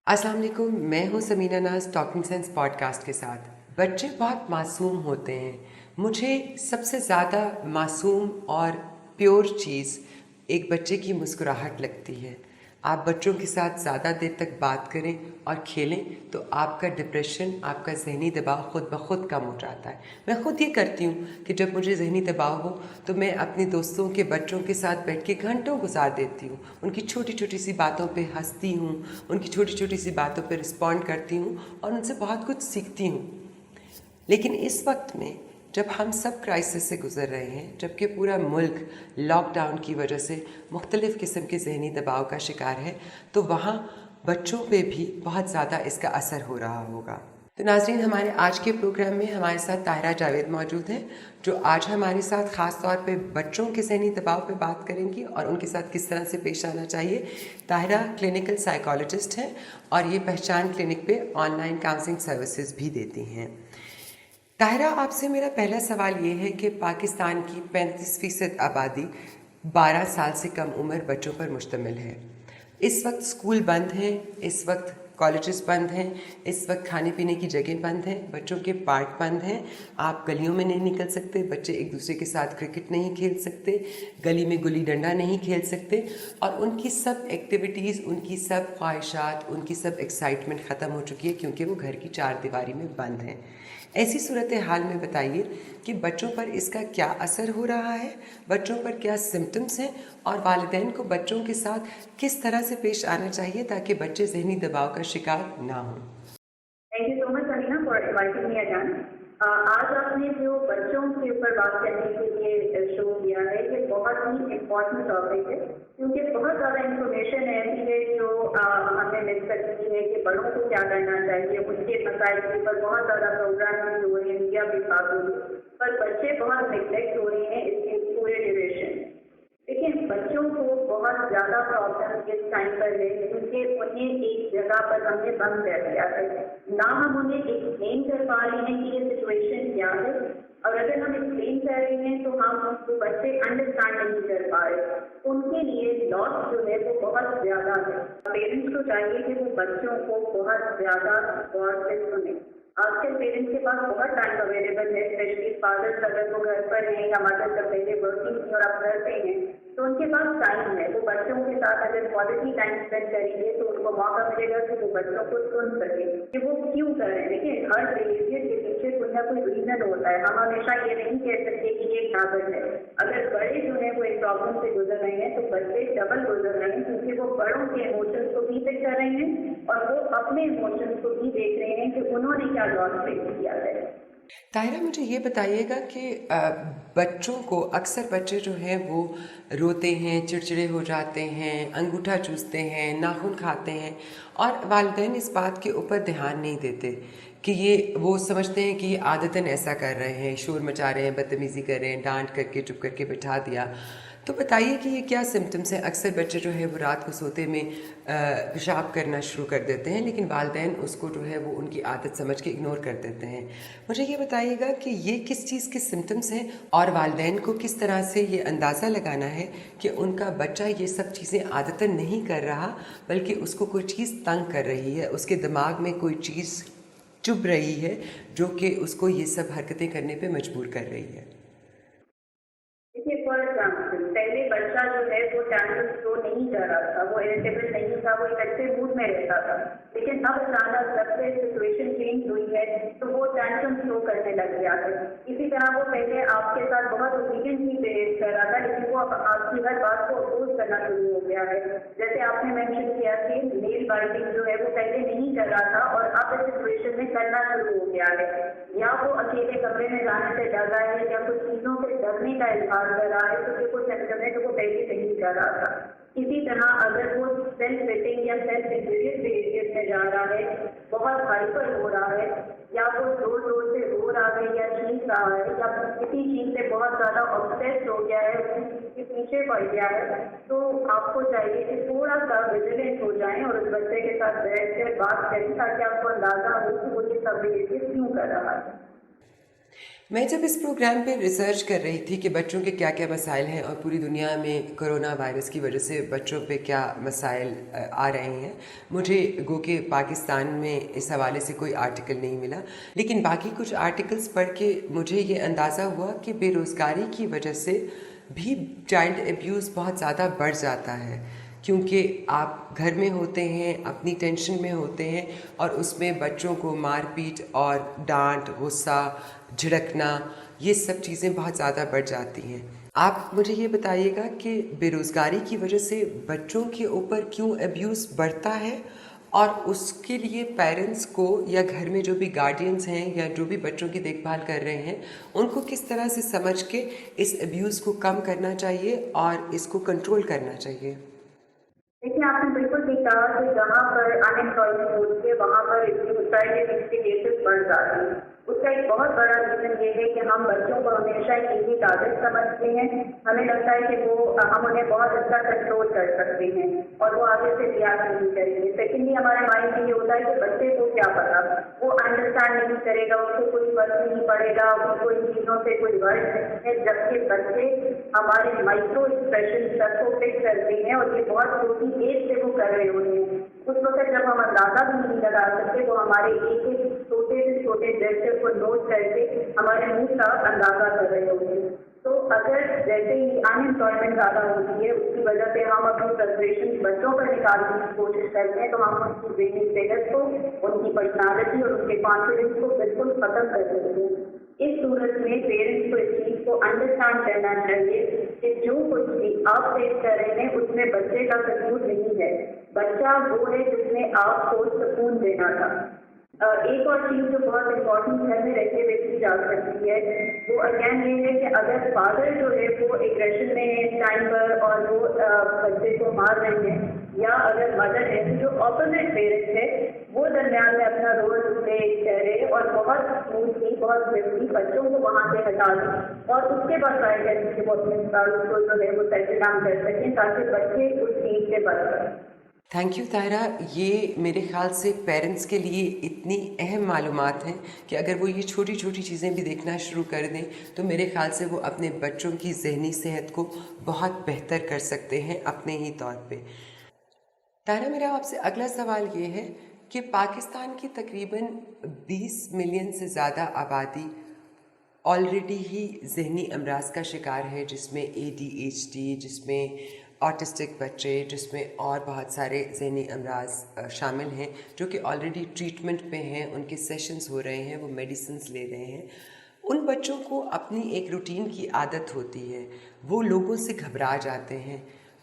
अस्सलाम वालेकुम, मैं हूँ समीना नाज टॉकिंग सेंस पॉडकास्ट के साथ। बच्चे बहुत मासूम होते हैं। मुझे सबसे ज़्यादा मासूम और प्योर चीज़ एक बच्चे की मुस्कुराहट लगती है। आप बच्चों के साथ ज़्यादा देर तक बात करें और खेलें तो आपका डिप्रेशन, आपका ज़हनी दबाव ख़ुद ब खुद कम हो जाता है। मैं ख़ुद ये करती हूँ कि जब मुझे ज़हनी दबाव हो तो मैं अपने दोस्तों के बच्चों के साथ बैठ के घंटों गुजार देती हूँ। उनकी छोटी छोटी सी बातों पे हंसती हूँ, उनकी छोटी छोटी सी बातों पे रिस्पॉन्ड करती हूँ और उनसे बहुत कुछ सीखती हूँ। लेकिन इस वक्त में जब हम सब क्राइसिस से गुज़र रहे हैं, जबकि पूरा मुल्क लॉकडाउन की वजह से मुख्तलिफ़ किस्म के ज़हनी दबाव का शिकार है, तो वहाँ बच्चों पे भी बहुत ज़्यादा इसका असर हो रहा होगा। तो नाज़रीन, हमारे आज के प्रोग्राम में हमारे साथ ताहिरा जावेद मौजूद हैं, जो आज हमारे साथ ख़ास तौर पे बच्चों के ज़हनी दबाव पे बात करेंगी और उनके साथ किस तरह से पेश आना चाहिए। ताहिरा क्लिनिकल साइकोलॉजिस्ट हैं और ये पहचान क्लिनिक पे ऑनलाइन काउंसलिंग सर्विसेज भी देती हैं। ताहिरा, आपसे मेरा पहला सवाल ये है कि पाकिस्तान की 35% आबादी 12 साल से कम उम्र बच्चों पर मुश्तमिल है। इस वक्त स्कूल बंद हैं, इस वक्त कॉलेजेस बंद हैं, इस वक्त खाने पीने की जगह बंद हैं, बच्चों के पार्क बंद हैं, आप गलियों में नहीं निकल सकते, बच्चे एक दूसरे के साथ क्रिकेट नहीं खेल सकते, गली में गुल्ली डंडा नहीं खेल सकते और उनकी सब एक्टिविटीज़, उनकी सब ख्वाहिशात, उनकी सब एक्साइटमेंट ख़त्म हो चुकी है क्योंकि वो घर की चार दीवारी में बंद हैं। ऐसी सूरत हाल में बताइए कि बच्चों पर इसका क्या असर हो रहा है, बच्चों पर क्या सिम्टम्स हैं और वालिदैन को बच्चों के साथ किस तरह से पेश आना चाहिए ताकि बच्चे ज़हनी दबाव का शिकार ना हों। Thank you so much Samina for inviting me again. आज आपने जो बच्चों के ऊपर बात करने के लिए शो किया है, ये बहुत ही इम्पोर्टेंट टॉपिक है क्योंकि बहुत ज़्यादा इंफॉर्मेशन ऐसी है जो हमें मिल सकती है कि बड़ों को क्या करना चाहिए। उनके मसाइल के ऊपर बहुत ज़्यादा प्रोग्राम भी हो रहे हैं, मीडिया भी बात हो रही है, पर बच्चे बहुत निगलेक्ट हो रहे हैं इसके पूरे ड्यूरेशन। देखिए, बच्चों को बहुत ज़्यादा प्रॉब्लम इस टाइम पर है क्योंकि उन्हें एक जगह पर हमने बंद कर दिया है। ना हम उन्हें एक्सप्लेन कर पा रहे हैं कि ये सिचुएशन क्या है, और अगर हम एक्सप्लेन कर रहे हैं तो हम उसको बच्चे अंडरस्टैंड नहीं कर पा रहे। उनके लिए लॉस जो है वो बहुत ज़्यादा है। पेरेंट्स को चाहिए कि वो बच्चों को बहुत ज़्यादा गौर से सुने। आजकल पेरेंट्स के पास बहुत टाइम अवेलेबल है, स्पेशली फादर्स अगर वो घर पर हैं या मदर जब पहले वर्किंग थी और आप घर पे हैं तो उनके पास टाइम है। वो बच्चों के साथ अगर क्वालिटी टाइम स्पेंड करेंगे तो उनको मौका मिलेगा कि वो बच्चों को सुन सके कि वो क्यों कर रहे हैं। देखिए, हर बिहेवियर के पीछे कोई ना कोई रीजन होता है। हम हमेशा ये नहीं कह सकते कि ये हैबिट है। अगर बड़े जो है वो एक प्रॉब्लम से गुजर रहे हैं तो बच्चे डबल गुजर रहे हैं क्योंकि वो बड़ों के इमोशंस को भी पिक कर रहे हैं और वो अपने इमोशंस को भी देख रहे हैं कि उन्होंने क्या लॉस फेस किया है। ताहिरा, मुझे ये बताइएगा कि बच्चों को अक्सर बच्चे जो हैं वो रोते हैं, चिड़चिड़े हो जाते हैं, अंगूठा चूसते हैं, नाखून खाते हैं और वालिदैन इस बात के ऊपर ध्यान नहीं देते कि ये वो समझते हैं कि ये आदतन ऐसा कर रहे हैं, शोर मचा रहे हैं, बदतमीज़ी कर रहे हैं, डांट करके चुप करके बिठा दिया। तो बताइए कि ये क्या सिम्टम्स हैं। अक्सर बच्चे जो है वो रात को सोते में पेशाब करना शुरू कर देते हैं, लेकिन वालिदैन उसको जो है वो उनकी आदत समझ के इग्नोर कर देते हैं। मुझे ये बताइएगा कि ये किस चीज़ के सिम्टम्स हैं और वालिदैन को किस तरह से ये अंदाज़ा लगाना है कि उनका बच्चा ये सब चीज़ें आदतन नहीं कर रहा बल्कि उसको कोई चीज़ तंग कर रही है, उसके दिमाग में कोई चीज़ चुभ रही है जो कि उसको ये सब हरकतें करने पे मजबूर कर रही है। देखिए, फॉर एग्जाम्पल पहले बच्चा जो है वो टैंट्रम शो नहीं कर रहा था, वो इरिटेबल नहीं था, वो एक अच्छे मूड में रहता था। लेकिन अब अचानक जब से सिचुएशन चेंज हुई है तो वो टैंट्रम शो करने लग गया है। इसी तरह वो पहले आपके साथ बहुत ओबीडियंटली बिहेव कर रहा था, लेकिन वो अब आपकी हर बात को अपोज करना शुरू हो गया है। जैसे आपने मेंशन किया कि नेल बाइटिंग जो है वो पहले नहीं कर रहा था और अब इस सिचुएशन में करना शुरू हो गया है, या वो अकेले कमरे में जाने से डर रहा है या कुछ चीज़ों से डरने का इजहार कर रहा है तो कुछ सिम्टम है जो वो पहले नहीं कर रहा था। इसी तरह अगर वो सेल्फ हिटिंग या सेल्फ इंजूरियस बिहेवियर में जा रहा है, बहुत हाइपर हो रहा है, या वो जोर जोर से रो रहा है या चीख रहा है, या किसी चीज़ से बहुत ज़्यादा ऑब्सेस्ड हो गया है, उस चीज़ के पीछे पड़ गया है, तो आपको चाहिए कि थोड़ा सा विजिलेंट हो जाएं और उस बच्चे के साथ बैठ कर बात करें ताकि आपको अंदाज़ा हो कि वो ये सब बिहेवियर क्यों कर रहा है। मैं जब इस प्रोग्राम पे रिसर्च कर रही थी कि बच्चों के क्या क्या मसाइल हैं और पूरी दुनिया में कोरोना वायरस की वजह से बच्चों पे क्या मसाइल आ रहे हैं, मुझे गो के पाकिस्तान में इस हवाले से कोई आर्टिकल नहीं मिला, लेकिन बाकी कुछ आर्टिकल्स पढ़ के मुझे ये अंदाज़ा हुआ कि बेरोज़गारी की वजह से भी चाइल्ड एब्यूज़ बहुत ज़्यादा बढ़ जाता है, क्योंकि आप घर में होते हैं, अपनी टेंशन में होते हैं और उसमें बच्चों को मार पीट और डांट, गुस्सा, झिड़कना, ये सब चीज़ें बहुत ज़्यादा बढ़ जाती हैं। आप मुझे ये बताइएगा कि बेरोज़गारी की वजह से बच्चों के ऊपर क्यों अब्यूज़ बढ़ता है और उसके लिए पेरेंट्स को या घर में जो भी गार्डियंस हैं या जो भी बच्चों की देखभाल कर रहे हैं, उनको किस तरह से समझ के इस अब्यूज़ को कम करना चाहिए और इसको कंट्रोल करना चाहिए। देखिए, आपने बिल्कुल ठीक कहा कि जहाँ पर अनएम्प्लॉयमेंट होती है वहाँ पर चाइल्ड एब्यूज के केसेस बढ़ जाते हैं। उसका एक बहुत बड़ा रीजन ये है कि हम बच्चों को हमेशा एक इजी टारगेट समझते हैं। हमें लगता है कि वो हम उन्हें बहुत अच्छा कंट्रोल कर सकते हैं और वो आगे से रिएक्ट नहीं करेंगे। सेकेंडली, हमारे माइंड में ये होता है कि बच्चे को क्या पता, वो अंडरस्टैंड नहीं करेगा, उसको कोई फर्क नहीं पड़ेगा, उसको इन चीज़ों से कोई वर्ड नहीं है। जबकि बच्चे हमारे माइक्रो एक्सप्रेशन तक को पिक करते हैं और ये बहुत छोटी एज से वो कर रहे होते हैं। उस वक्त जब हम अंदाजा भी नहीं लगा सकते, वो हमारे एक एक छोटे से छोटे जेस्चर को नोट करके हमारे मुंह का अंदाजा कर रहे होते हैं। तो अगर जैसे ही अनएम्प्लॉयमेंट ज़्यादा होती है, उसकी वजह से हम अपनी फ्रस्ट्रेशन बच्चों पर निकालने की कोशिश करते हैं, तो हम उनकी ब्रेन सेहत को, उनकी पर्सनालिटी और उनके कॉन्फिडेंस को बिल्कुल खत्म कर देते हैं। इस सूरत में पेरेंट्स को इस चीज़ को अंडरस्टैंड करना चाहिए कि जो कुछ भी आप फेस कर रहे हैं उसमें बच्चे का कसूर नहीं है। बच्चा वो है जिसने आपको सुकून देना था। एक और चीज़ जो बहुत इम्पोर्टेंट घर में रहते हुए की जा सकती है, वो अगेन ये है कि अगर फादर जो है वो एग्रेशन में है टाइम पर और वो बच्चे को मार रहे हैं, या अगर मदर है तो जो ऑपोजिट पेरेंट है वो दरमियान में अपना रोल प्ले करे और बहुत स्मूथली, बहुत स्विफ्टली बच्चों को वहाँ से हटा दें और उसके बाद ट्राई करें कि वो अपने स्पाउस को जो है वो सेटल डाउन कर सकें ताकि बच्चे उस चीज़ से बच सकें। थैंक यू तायरा, ये मेरे ख़्याल से पेरेंट्स के लिए इतनी अहम मालूमात हैं कि अगर वो ये छोटी छोटी चीज़ें भी देखना शुरू कर दें तो मेरे ख़्याल से वो अपने बच्चों की ज़हनी सेहत को बहुत बेहतर कर सकते हैं अपने ही तौर पे। तायरा, मेरा आपसे अगला सवाल ये है कि पाकिस्तान की तकरीबन 20 मिलियन से ज़्यादा आबादी ऑलरेडी ही ज़हनी अमराज का शिकार है, जिसमें ADHD, जिसमें ऑटिस्टिक बच्चे, जिसमें और बहुत सारे ज़हनी अमराज शामिल हैं जो कि ऑलरेडी ट्रीटमेंट पे हैं, उनके सेशंस हो रहे हैं, वो मेडिसिन्स ले रहे हैं। उन बच्चों को अपनी एक रूटीन की आदत होती है, वो लोगों से घबरा जाते हैं।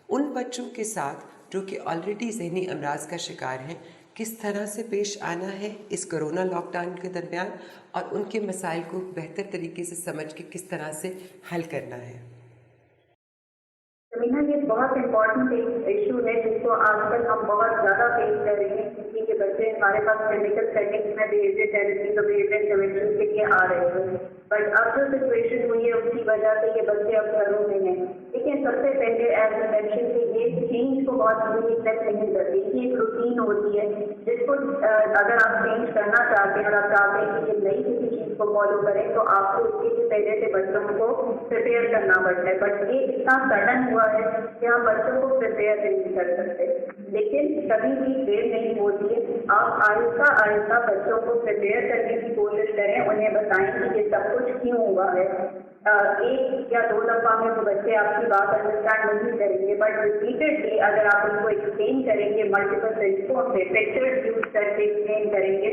उन बच्चों के साथ जो कि ऑलरेडी ज़हनी अमराज का शिकार हैं, किस तरह से पेश आना है इस कोरोना लॉकडाउन के दरमियान और उनके मसाइल को बेहतर तरीके से समझ के किस तरह से हल करना है। समीना, ये बहुत इम्पोर्टेंट एक इशू है जिसको आजकल हम बहुत ज़्यादा फेस कर रहे हैं, क्योंकि ये बच्चे हमारे पास क्लिनिकल सेटिंग्स में बिहेवियर थेरेपी और बिहेवियर इंटरवेंशन के लिए आ रहे थे, बट अब जो सिचुएशन हुई है उसकी वजह से ये बच्चे अब घरों में हैं। लेकिन सबसे पहले एज ए मेंशन कि ये चेंज को बहुत बुरी इफेक्ट नहीं करती, ये एक रूटीन होती है जिसको अगर आप चेंज करना चाहते हैं और आप चाहते हैं कि ये नई किसी चीज़ को फॉलो करें तो आपको इसके लिए पहले से बच्चों को प्रिपेयर करना पड़ता है। बट ये इतना सडन हुआ है कि हम बच्चों को प्रिपेयर नहीं कर सकते, लेकिन कभी भी देर नहीं होती है। आप आहिस्ता आहिस्ता बच्चों को प्रिपेयर करने की कोशिश करें, उन्हें बताएं कि ये सब कुछ क्यों हुआ है। एक या दो दफ़ा में तो बच्चे आपकी बात अंडरस्टैंड नहीं करेंगे, बट रिपीटेडली अगर आप उनको एक्सप्लेन करेंगे, मल्टीपल तरीकों से पिक्चर्स यूज करके एक्सप्लेन करेंगे,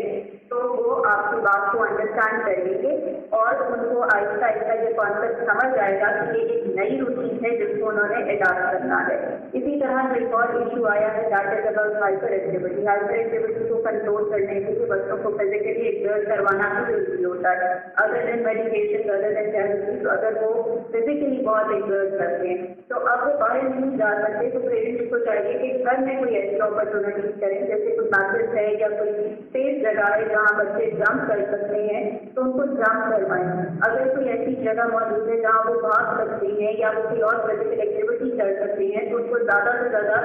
तो वो आपकी बात को अंडरस्टैंड करेंगे और उनको आहिस्ता आहिस्ता ये कॉन्सेप्ट समझ आएगा कि ये एक नई रूटीन है जिसको उन्होंने अडॉप्ट करना है। इसी तरह एक और इशू आया है that is about hyper activity. Hyper activity को कंट्रोल करने के लिए बच्चों को फिजिकली एक्सर्ट करवाना भी जरूरी होता है। Other than medication, other than therapy, तो अगर वो फिजिकली बहुत एक्सर्ट करते हैं तो अब वो बाहर नहीं जा सकते, तो पेरेंट्स को चाहिए कि घर में कोई ऐसी अपॉर्चुनिटीज करें, जैसे कोई मैसेज है या कोई सेफ जगह है जहाँ बच्चे जंप कर सकते हैं तो उनको जंप करवाएं। अगर कोई ऐसी जगह मौजूद है जहाँ वो भाग सकते हैं या वो कोई और फिजिकल एक्टिविटी कर सकते हैं तो उनको ज़्यादा से ज़्यादा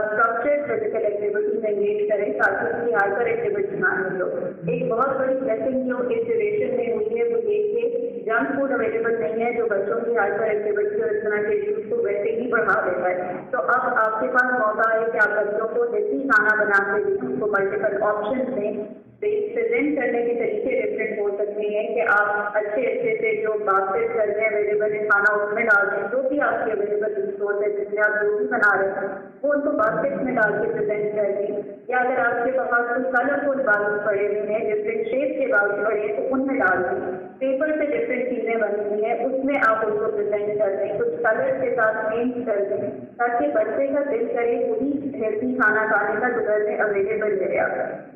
स्ट्रक्चर्ड फिजिकल एक्टिविटी में एंगेज करें ताकि उसकी हाइपर एक्टिविटी ना हो। एक बहुत बड़ी ब्लेसिंग जो इस ड्यूरेशन में हुई है वो ये कि जंक फूड अवेलेबल नहीं है जो बच्चों की हाइपर एक्टिविटी और इस तरह के इश्यूज को वैसे ही बढ़ा देता है। तो अब आपके पास मौका है कि आप बच्चों को देसी खाना बना के दें, उनको मल्टीपल ऑप्शन दें। प्रेजेंट करने के तरीके डिफरेंट हो सकते हैं कि आप अच्छे से जो बास्केट घर में अवेलेबल है खाना उसमें डाल दें, जो भी आपके अवेलेबल रिसोर्स है जिसमें आप जो भी बना रहे हैं वो उनको बास्केट में डाल के प्रेजेंट कर दें। या अगर आपके पास कोई कलरफुल बाउल पड़े हुए हैं, डिफरेंट शेप के बाउल पड़े हैं, तो उनमें डाल दें। पेपर से डिफरेंट चीज़ें बनी हुई हैं उसमें आप उनको प्रेजेंट कर दें, कुछ कलर के साथ पेंट कर दें, ताकि बच्चे का दिल करे वही हेल्थी खाना खाने का जो घर में अवेलेबल है।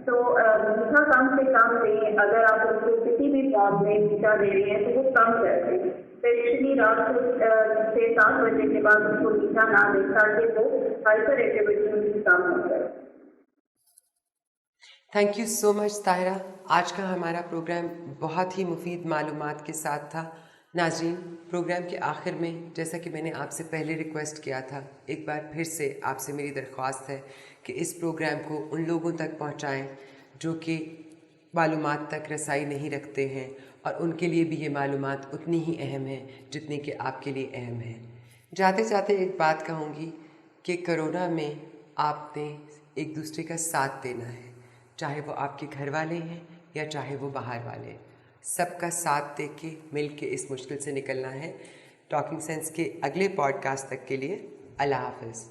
तो मीठा कम से कम दें। अगर आप उनको किसी भी फॉर्म में मीठा दे रहे हैं तो वो कम कर दें। स्पेशली रात को 6-7 बजे के बाद उनको मीठा ना दें ताकि वो हाइपर एक्टिविटी उनकी कम हो जाए। Thank you so much Tahira. आज का हमारा प्रोग्राम बहुत ही मुफीद मालूमात के साथ था। नाज़रीन, प्रोग्राम के आखिर में जैसा कि मैंने आपसे पहले रिक्वेस्ट किया था, एक बार फिर से आपसे मेरी दरख्वास्त है कि इस प्रोग्राम को उन लोगों तक पहुंचाएं जो कि मालूमात तक रसाई नहीं रखते हैं, और उनके लिए भी ये मालूमात उतनी ही अहम है जितनी कि आपके लिए अहम है। जाते जाते एक बात कहूँगी कि कोरोना में आपने एक दूसरे का साथ देना है, चाहे वो आपके घर वाले हैं या चाहे वो बाहर वाले। सबका साथ दे के मिल के इस मुश्किल से निकलना है। टॉकिंग सेंस के अगले पॉडकास्ट तक के लिए अल्लाह हाफ़िज़।